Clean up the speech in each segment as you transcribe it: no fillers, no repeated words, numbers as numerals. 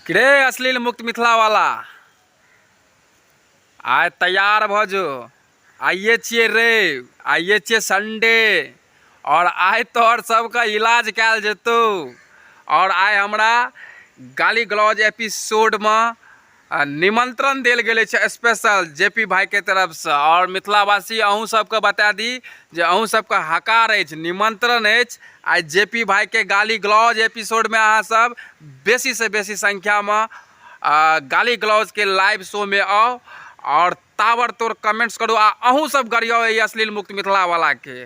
रे अश्लील मुक्त मिथिला वाला आइ तैयार भ जो। आइए छिए रे, आइए छिए संडे और आइ तोहर सबका इलाज कैल जेतौ। और आइ हमरा गाली गलौज एपिसोड में निमंत्रण देल गेल छै स्पेशल जेपी भाई के तरफ से। और मिथिलावासी अहूँ सबके बता दी जे अहूँ सबके हकार अछि, निमंत्रण अछि। आइ जेपी भाई के गाली गलौज एपिसोड में अहाँ सब बेसी से बेसी संख्या में गाली गलौज के लाइव शो में आओ और ताबड़तोड़ कमेंट्स करू आ अहूँ सब गरियो ई अश्लील मुक्त मिथिला वाला के।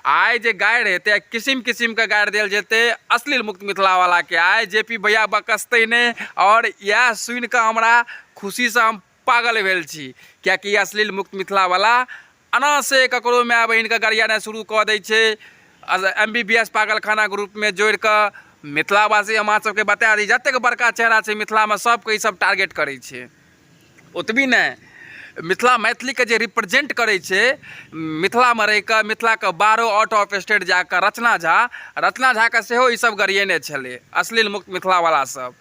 आइ जे गाड़ि हेतै किसिम किसिम के गाड़ि देल जेतै अश्लील मुक्त मिथिला वाला के। आइ जेपी भैया बकसतै नहीं और यह सुनि कऽ हमरा खुशी से हम पागल भेल छी, कियाकि अश्लील मुक्त मिथिला वाला अना से ककरो माय बहिन के गरियाना शुरू कऽ दै छै। MBBS पागलखाना ग्रुप में जोड़ि कऽ मिथिलावासी हमरा सबके बता दी जतेक बड़का चेहरा छै मिथिला में सबके ई सब टारगेट करै छै। ओतबी नहीं, मिथिला मैथिली के जे रिप्रेजेंट करे छे मिथिला में रह कर मिथिला के 12 आउट ऑफ स्टेट जाकर रचना झा के सेहो ई सब गरियेने छले अश्लील मुक्त मिथिला वाला सब।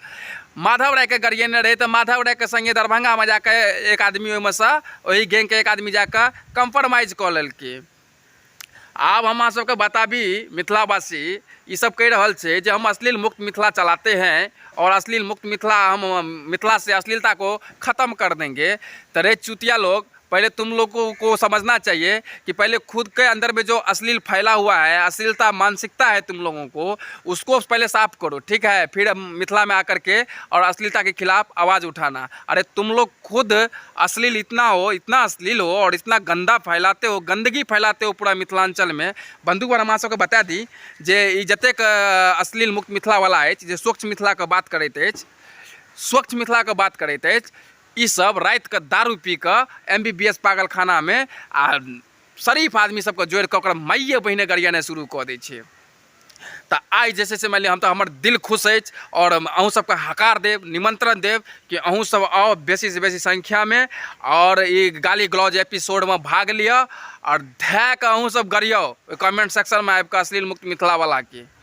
माधव राय के गरियेने रहे तो माधव राय के संगे दरभंगा में जाकर एक आदमी ओहिमे से वही गैंग के एक आदमी जाकर कंप्रोमाइज कऽ लेलकै। आब हमरा सबके बताबी मिथिलावासी ये सब कह रहल छे जे हम अश्लील मुक्त मिथिला चलाते हैं और अश्लील मुक्त मिथिला हम मिथिला से अश्लीलता को ख़त्म कर देंगे। तो रे चुतिया लोग, पहले तुम लोगों को समझना चाहिए कि पहले खुद के अंदर में जो अश्लील फैला हुआ है, अश्लीलता मानसिकता है तुम लोगों को, उसको पहले साफ करो, ठीक है? फिर मिथिला में आकर के और अश्लीलता के खिलाफ आवाज़ उठाना। अरे तुम लोग खुद अश्लील इतना अश्लील हो और इतना गंदा फैलाते हो, गंदगी फैलाते हो पूरा मिथिलांचल में। बंधु वर हमरा सबके बता दी जे ई जतेक अश्लील मुक्त मिथिला वाला अछि जे स्वच्छ मिथिला के बात करैत अछि, स्वच्छ मिथिला के बात करैत अछि, ई सब रात के दारू पी कर MBBS पागलखाना में आ शरीफ आदमी सबके जोड़ कर माइए बहिने गरियाने शुरू कऽ दै छै। तो आई जैसे से मान लिया हम तो हमर दिल खुश अछि और अहूँ सबके हकार देव, निमंत्रण देव कि अहूँ सब आओ बेसी से बेसी संख्या में और ये गाली गलौज एपिसोड में भाग लिया और धै के अहूँ सब गरियो कमेंट सेक्शन में आबि कऽ अश्लील मुक्त मिथिला वाला के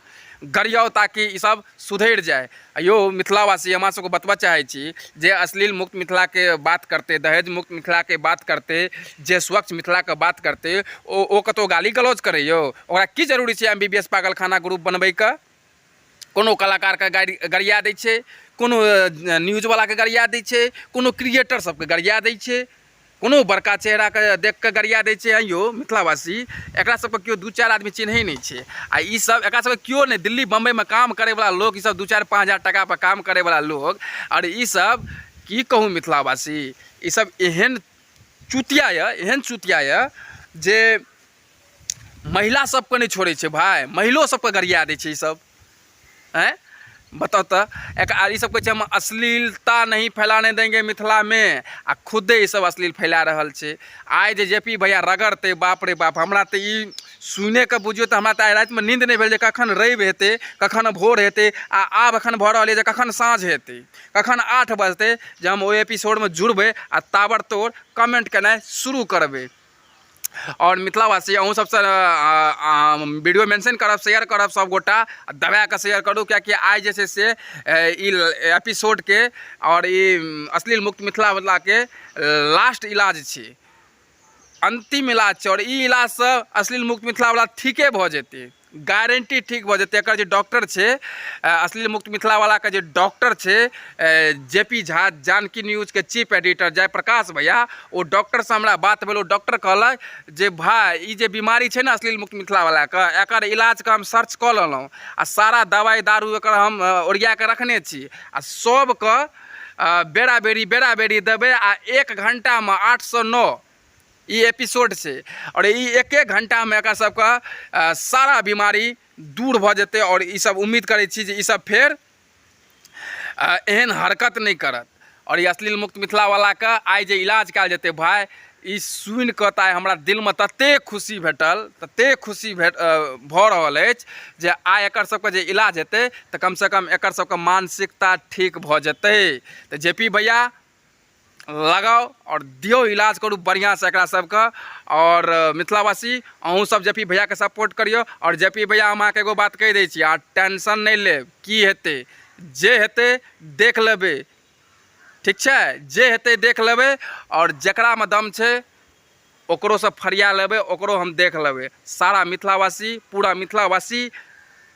गरियो ताकि ई सब सुधरि जाए। यो मिथिलावासी हमरा सबको बतबा चाहे छी जे अश्लील मुक्त मिथिला के बात करते, दहेज मुक्त मिथिला के बात करते, जे स्वच्छ मिथिला के बात करते ओ कतो गाली गलौज करे यो। ओकरा की जरूरी छै MBBS पागलखाना ग्रुप बनबै के? कोनो कलाकार के गरिया दै छै, कोनो न्यूज वाला के गरिया दै छै, कोनो क्रिएटर सबके गरिया दै छै, कोनो बड़का चेहरा के देख के गरिया दै छै। यो मिथिलावासी एकरा सबके केओ 2-4 आदमी चिन्है नहीं छै आ ई सब एकरा सबके केओ नहीं, दिल्ली बम्बई में काम करे वाला लोग, ई सब 2-4-5 हजार टका पर काम करे वाला लोग, और ई सब की कहूँ मिथिलावासी ई सब एहन चुतिया ये जे महिला सबके नहीं छोड़े छै भाई, महिलो सबके गरिया दै छै ई सब। हैं बताओ तो ये सब कहे हम अश्लीलता नहीं फैलाने देंगे मिथिला में आ खुदे ये सब अश्लील फैला रहल छे। आइ जे जेपी भैया रगड़ते, बाप रे बाप, हमरा तो ई सुने के बुझियो तो हमरा तो आइ रात में नींद नहीं भेल जे कखन रवि हेतै, कखन भोर हेतै आ आब एखन भऽ रहल जे कखन साँझ हेतै, कखन 8 बजतै जे हम ओहि एपिसोड में जुड़बै आ ताबड़तोड़ कमेंट केनाइ शुरू करबै। और मिथिलावासी अहूँ सबसे वीडियो मेंशन करब, शेयर करब, सब गोटा दबा के शेयर करूँ, क्या आज जैसे से एपिसोड के और ये अश्लील मुक्त मिथिला वाला के लास्ट इलाज छे, अंतिम इलाज छे। और ई इलाज से अश्लील मुक्त मिथिला वाला ठीके भ जेतै, गारंटी ठीक भ जेतै। एकर जे डॉक्टर छे अश्लील मुक्त मिथिला वाला के जे डॉक्टर छे जेपी झा, जानकी न्यूज के चीफ एडिटर जयप्रकाश भैया, वो डॉक्टर से हमरा बात भेल। डॉक्टर कहलक जे भाई ई जे बीमारी छे ना अश्लील मुक्त मिथिला वाला के, एकर इलाज के हम सर्च कऽ लेलहुँ आ सारा दवाई दारू एकर हम ओरिया के रखने छी आ सबके बेरा बेरी देबै आ 1 घंटा में 8 से 9 ये एपिसोड से और ये 1 घंटा में एकर सबका सारा बीमारी दूर भ जेतै। और ई सब उम्मीद करै छी जे ई सब फेर एहन हरकत नहीं करत। और ये अश्लील मुक्त मिथिला वाला का आइ जे इलाज कयल जेतै भाई, ई सुनि कऽ तऽ हमरा दिल में तते खुशी भेटल, तते खुशी भऽ रहल अछि जे आइ एकर सबके जे इलाज हेतै तऽ कम से कम एकर सबके मानसिकता ठीक भऽ जेतै। तऽ जेपी भैया लगाओ और दियो इलाज करू बढ़िया से एकरा सबके। और मिथिलावासी अहूँ सब जेपी भैया के सपोर्ट करियो। और जेपी भैया हम अहाँके एगो बात कहि दै छी, अहाँ टेंशन नहीं लेब की हेतै, जे हेतै देख लेबै, ठीक छै, जे हेतै देख लेबै, और जकरामे दम छै ओकरोसँ फरिया लेबै, ओकरो हम देख लेबै। सारा मिथिलावासी, पूरा मिथिलावासी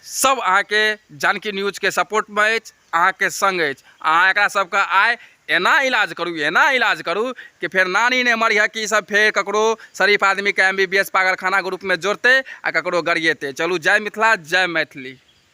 सब अहाँके जानकी न्यूजके सपोर्टमे अछि, अहाँके संग अछि। अहाँ एकरा सबके आइ एना इलाज करू कि फेर नानी ने मरिह कि सब फेर ककरो शरीफ आदमीके MBBS पागलखाना ग्रुपमे जोड़तै आ ककरो गरिएतै। चलू, जय मिथिला, जय मैथिली।